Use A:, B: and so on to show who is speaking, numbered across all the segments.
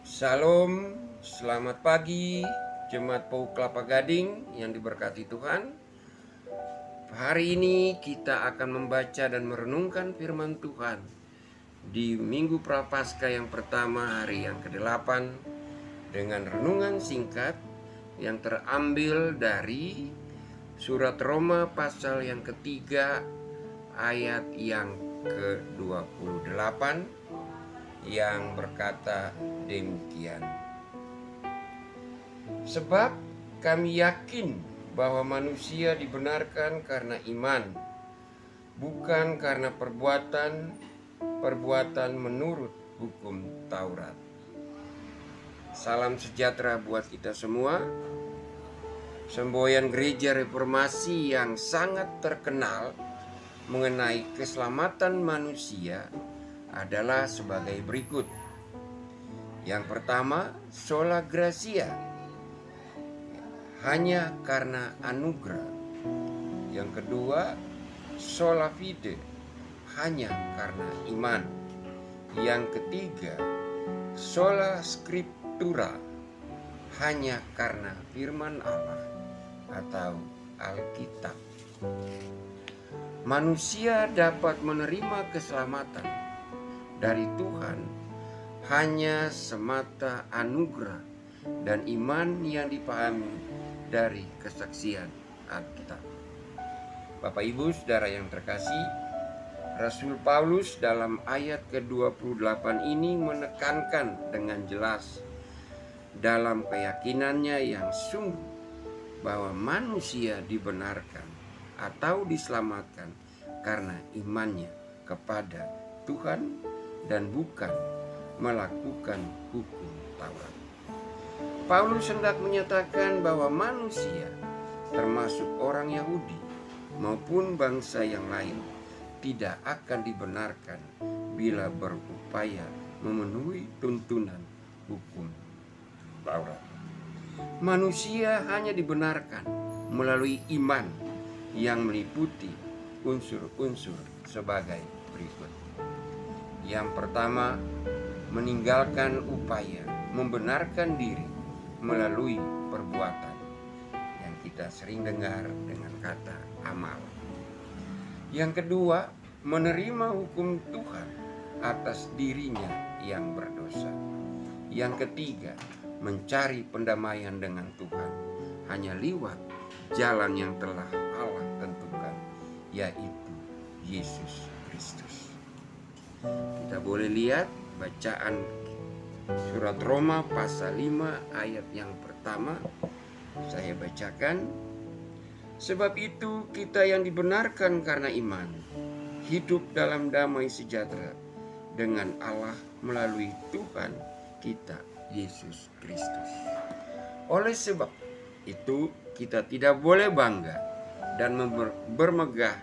A: Salam, selamat pagi Jemaat Pauk Kelapa Gading yang diberkati Tuhan. Hari ini kita akan membaca dan merenungkan firman Tuhan di Minggu Prapaskah yang pertama, hari yang ke-8, dengan renungan singkat yang terambil dari surat Roma pasal yang ketiga ayat yang ke-28 yang berkata demikian. Sebab kami yakin bahwa manusia dibenarkan karena iman, bukan karena perbuatan menurut hukum Taurat. Salam sejahtera buat kita semua. Semboyan gereja reformasi yang sangat terkenal mengenai keselamatan manusia adalah sebagai berikut. Yang pertama, sola gratia, hanya karena anugerah. Yang kedua, sola fide, hanya karena iman. Yang ketiga, sola scriptura, hanya karena firman Allah atau Alkitab. Manusia dapat menerima keselamatan dari Tuhan hanya semata anugerah dan iman yang dipahami dari kesaksian Alkitab. Bapak Ibu Saudara yang terkasih, Rasul Paulus dalam ayat ke-28 ini menekankan dengan jelas dalam keyakinannya yang sungguh bahwa manusia dibenarkan atau diselamatkan karena imannya kepada Tuhan dan bukan melakukan hukum Taurat. Paulus hendak menyatakan bahwa manusia, termasuk orang Yahudi maupun bangsa yang lain, tidak akan dibenarkan bila berupaya memenuhi tuntunan hukum Taurat. Manusia hanya dibenarkan melalui iman yang meliputi unsur-unsur sebagai berikut. Yang pertama, meninggalkan upaya membenarkan diri melalui perbuatan yang kita sering dengar dengan kata amal. Yang kedua, menerima hukum Tuhan atas dirinya yang berdosa. Yang ketiga, mencari pendamaian dengan Tuhan hanya lewat jalan yang telah Allah tentukan, yaitu Yesus Kristus. Kita boleh lihat bacaan surat Roma pasal 5 ayat yang pertama. Saya bacakan. Sebab itu kita yang dibenarkan karena iman hidup dalam damai sejahtera dengan Allah melalui Tuhan kita Yesus Kristus. Oleh sebab itu kita tidak boleh bangga dan bermegah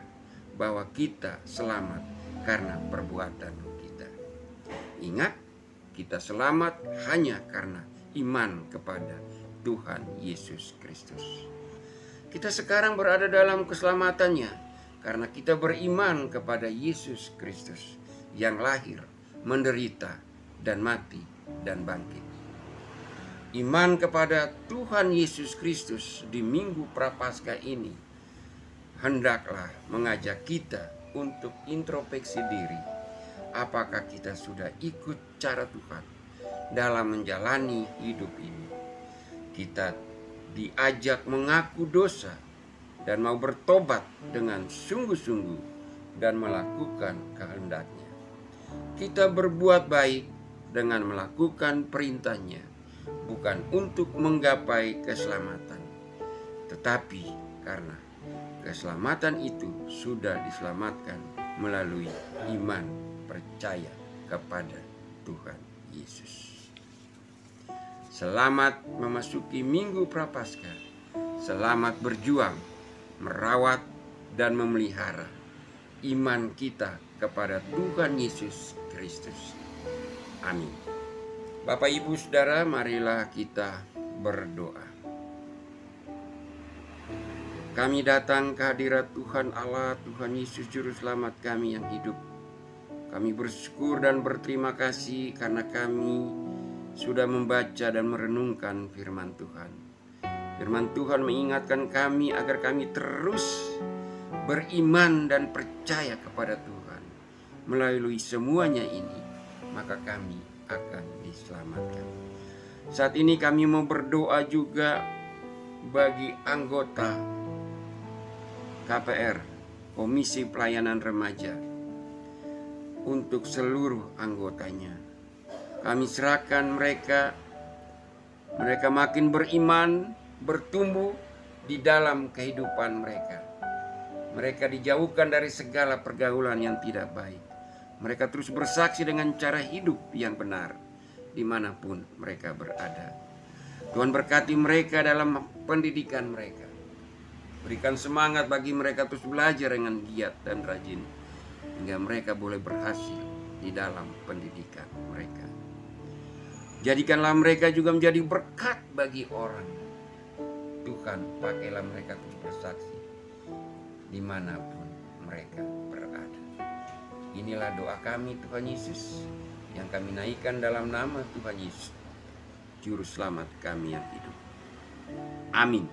A: bahwa kita selamat karena perbuatan kita. Ingat, kita selamat hanya karena iman kepada Tuhan Yesus Kristus. Kita sekarang berada dalam keselamatannya karena kita beriman kepada Yesus Kristus yang lahir, menderita, dan mati, dan bangkit. Iman kepada Tuhan Yesus Kristus di Minggu Prapaskah ini hendaklah mengajak kita untuk introspeksi diri. Apakah kita sudah ikut cara Tuhan dalam menjalani hidup ini? Kita diajak mengaku dosa dan mau bertobat dengan sungguh-sungguh dan melakukan kehendaknya. Kita berbuat baik dengan melakukan perintahnya, bukan untuk menggapai keselamatan, tetapi karena keselamatan itu sudah diselamatkan melalui iman percaya kepada Tuhan Yesus. Selamat memasuki Minggu Prapaskah. Selamat berjuang, merawat dan memelihara iman kita kepada Tuhan Yesus Kristus. Amin. Bapak Ibu Saudara, marilah kita berdoa. Kami datang ke hadirat Tuhan Allah, Tuhan Yesus Juru Selamat kami yang hidup. Kami bersyukur dan berterima kasih karena kami sudah membaca dan merenungkan firman Tuhan. Firman Tuhan mengingatkan kami agar kami terus beriman dan percaya kepada Tuhan. Melalui semuanya ini, maka kami akan diselamatkan. Saat ini kami mau berdoa juga bagi anggota KPR, Komisi Pelayanan Remaja, untuk seluruh anggotanya. Kami serahkan mereka makin beriman, bertumbuh di dalam kehidupan mereka. Mereka dijauhkan dari segala pergaulan yang tidak baik. Mereka terus bersaksi dengan cara hidup yang benar dimanapun mereka berada. Tuhan berkati mereka dalam pendidikan mereka. Berikan semangat bagi mereka terus belajar dengan giat dan rajin, hingga mereka boleh berhasil di dalam pendidikan mereka. Jadikanlah mereka juga menjadi berkat bagi orang. Tuhan, pakailah mereka terus bersaksi dimanapun mereka berada. Inilah doa kami Tuhan Yesus, yang kami naikkan dalam nama Tuhan Yesus, Juru Selamat kami yang hidup. Amin.